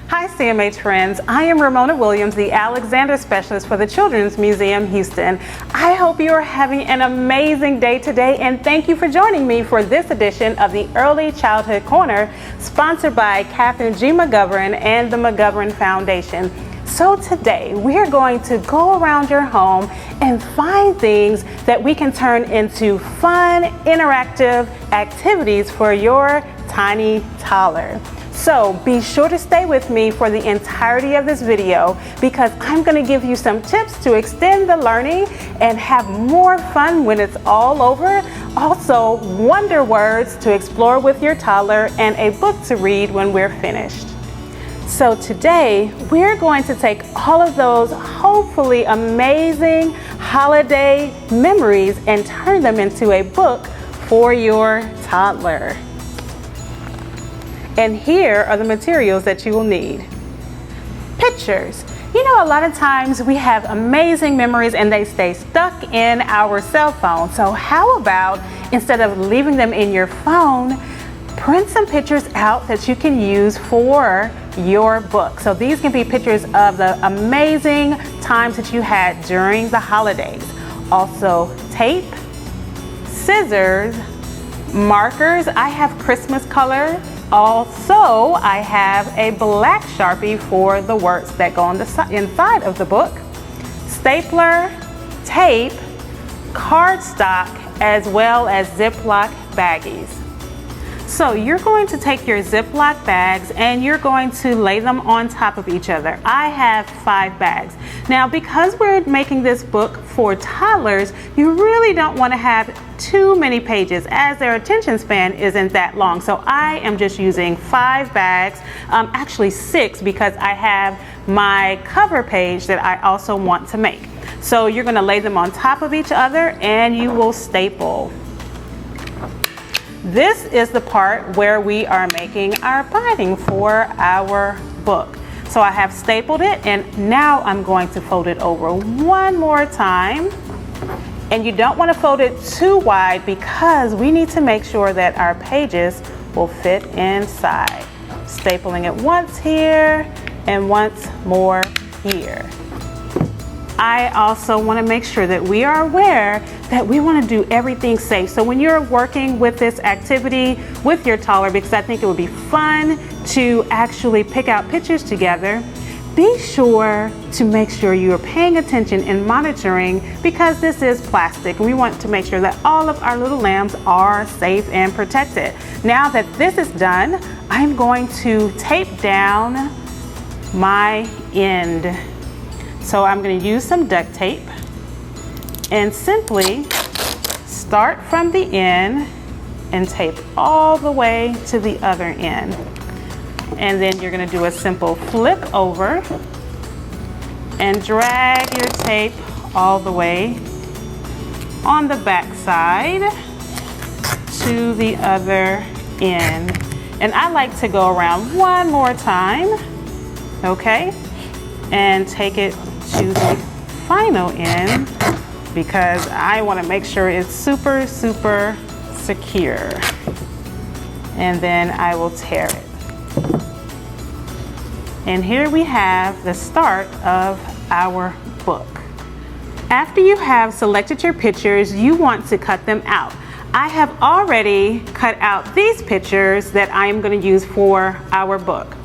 Hi CMH friends, I am Ramona Williams, the Alexander Specialist for the Children's Museum Houston. I hope you are having an amazing day today, and thank you for joining me for this edition of the Early Childhood Corner, sponsored by Catherine G. McGovern and the McGovern Foundation. So today we are going to go around your home and find things that we can turn into fun, interactive activities for your tiny toddler. So be sure to stay with me for the entirety of this video because I'm going to give you some tips to extend the learning and have more fun when it's all over. Also, wonder words to explore with your toddler and a book to read when we're finished. So today we're going to take all of those hopefully amazing holiday memories and turn them into a book for your toddler. And here are the materials that you will need. Pictures. You know, a lot of times we have amazing memories and they stay stuck in our cell phone. So how about, instead of leaving them in your phone, print some pictures out that you can use for your book. So these can be pictures of the amazing times that you had during the holidays. Also tape, scissors, markers. I have Christmas color. Also, I have a black Sharpie for the words that go on the inside of the book, stapler, tape, cardstock, as well as Ziploc baggies. So you're going to take your Ziploc bags and you're going to lay them on top of each other. I have 5 bags. Now, because we're making this book for toddlers, you really don't want to have too many pages as their attention span isn't that long. So I am just using 5 bags, actually 6, because I have my cover page that I also want to make. So you're going to lay them on top of each other and you will staple. This is the part where we are making our binding for our book. So I have stapled it and now I'm going to fold it over one more time. And you don't want to fold it too wide because we need to make sure that our pages will fit inside. Stapling it once here and once more here. I also want to make sure that we are aware that we want to do everything safe. So when you're working with this activity with your toddler, because I think it would be fun to actually pick out pictures together, be sure to make sure you are paying attention and monitoring because this is plastic. We want to make sure that all of our little lambs are safe and protected. Now that this is done, I'm going to tape down my end. So I'm going to use some duct tape and simply start from the end and tape all the way to the other end. And then you're going to do a simple flip over and drag your tape all the way on the back side to the other end. And I like to go around one more time, okay, and take it to the final end because I want to make sure it's super secure. And then I will tear it. And here we have the start of our book. After you have selected your pictures, you want to cut them out. I have already cut out these pictures that I am going to use for our book.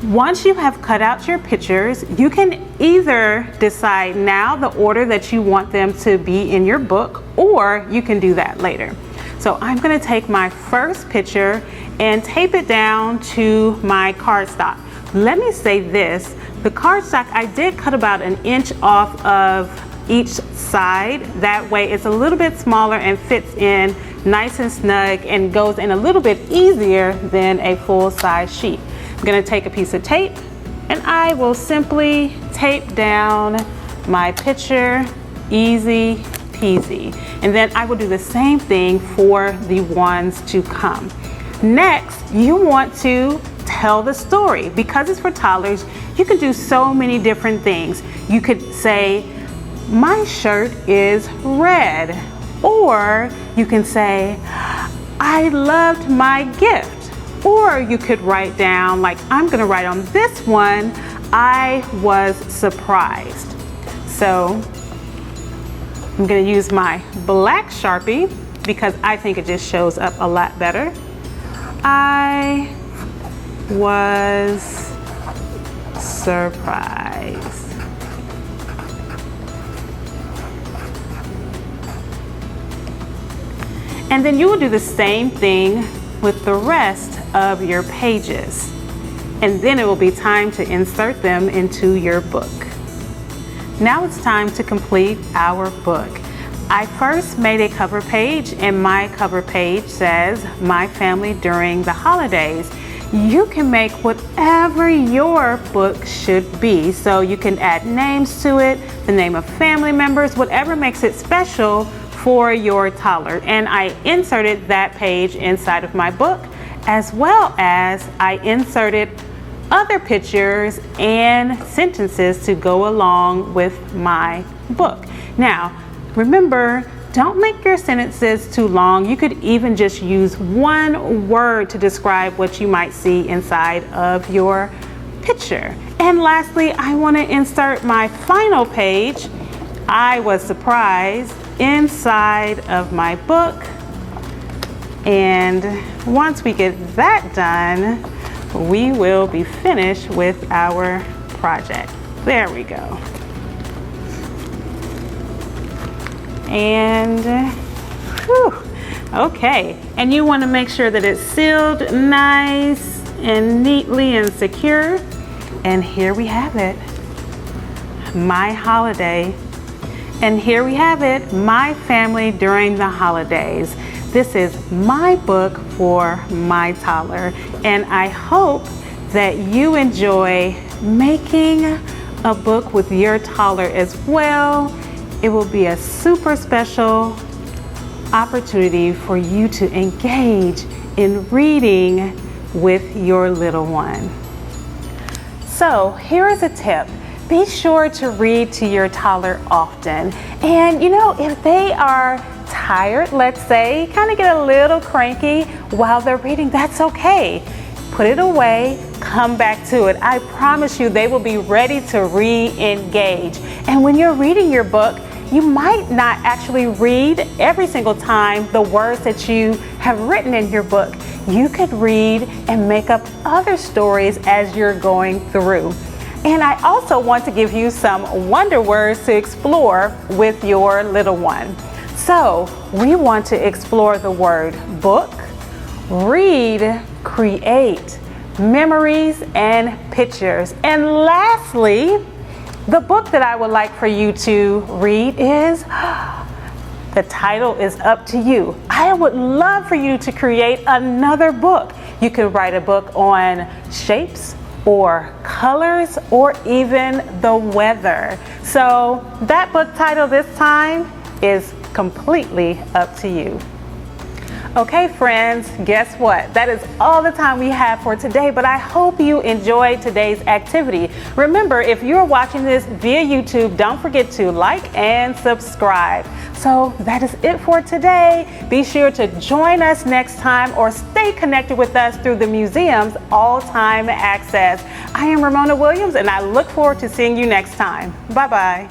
Once you have cut out your pictures, you can either decide now the order that you want them to be in your book, or you can do that later. So I'm going to take my first picture and tape it down to my cardstock. Let me say this, the cardstock, I did cut about 1 inch off of each side. That way it's a little bit smaller and fits in nice and snug and goes in a little bit easier than a full-size sheet. I'm going to take a piece of tape and I will simply tape down my picture, easy peasy. And then I will do the same thing for the ones to come. Next, you want to tell the story. Because it's for toddlers, you can do so many different things. You could say, my shirt is red. Or you can say, I loved my gift. Or you could write down, like I'm gonna write on this one, I was surprised. So I'm gonna use my black Sharpie because I think it just shows up a lot better. I was surprised. And then you will do the same thing with the rest of your pages. And then it will be time to insert them into your book. Now it's time to complete our book. I first made a cover page, and my cover page says, "My family during the holidays." You can make whatever your book should be. So you can add names to it, the name of family members, whatever makes it special for your toddler. And I inserted that page inside of my book, as well as I inserted other pictures and sentences to go along with my book. Now, remember, don't make your sentences too long. You could even just use one word to describe what you might see inside of your picture. And lastly, I want to insert my final page, I was surprised, inside of my book. And once we get that done, we will be finished with our project. There we go. And whew, okay, and you want to make sure that it's sealed nice and neatly and secure. And here we have it, my holiday. And here we have it, my family during the holidays. This is my book for my toddler, and I hope that you enjoy making a book with your toddler as well. It will be a super special opportunity for you to engage in reading with your little one. So here is a tip. Be sure to read to your toddler often. And you know, if they are tired, let's say, kind of get a little cranky while they're reading, that's okay. Put it away, come back to it. I promise you they will be ready to re-engage. And when you're reading your book, you might not actually read every single time the words that you have written in your book. You could read and make up other stories as you're going through. And I also want to give you some wonder words to explore with your little one. So we want to explore the word book, read, create, memories, and pictures. And lastly, the book that I would like for you to read is, the title is up to you. I would love for you to create another book. You can write a book on shapes or colors or even the weather. So that book title this time is completely up to you. Okay, friends, guess what? That is all the time we have for today, but I hope you enjoyed today's activity. Remember, if you're watching this via YouTube, don't forget to like and subscribe. So that is it for today. Be sure to join us next time or stay connected with us through the museum's all-time access. I am Ramona Williams, and I look forward to seeing you next time. Bye-bye.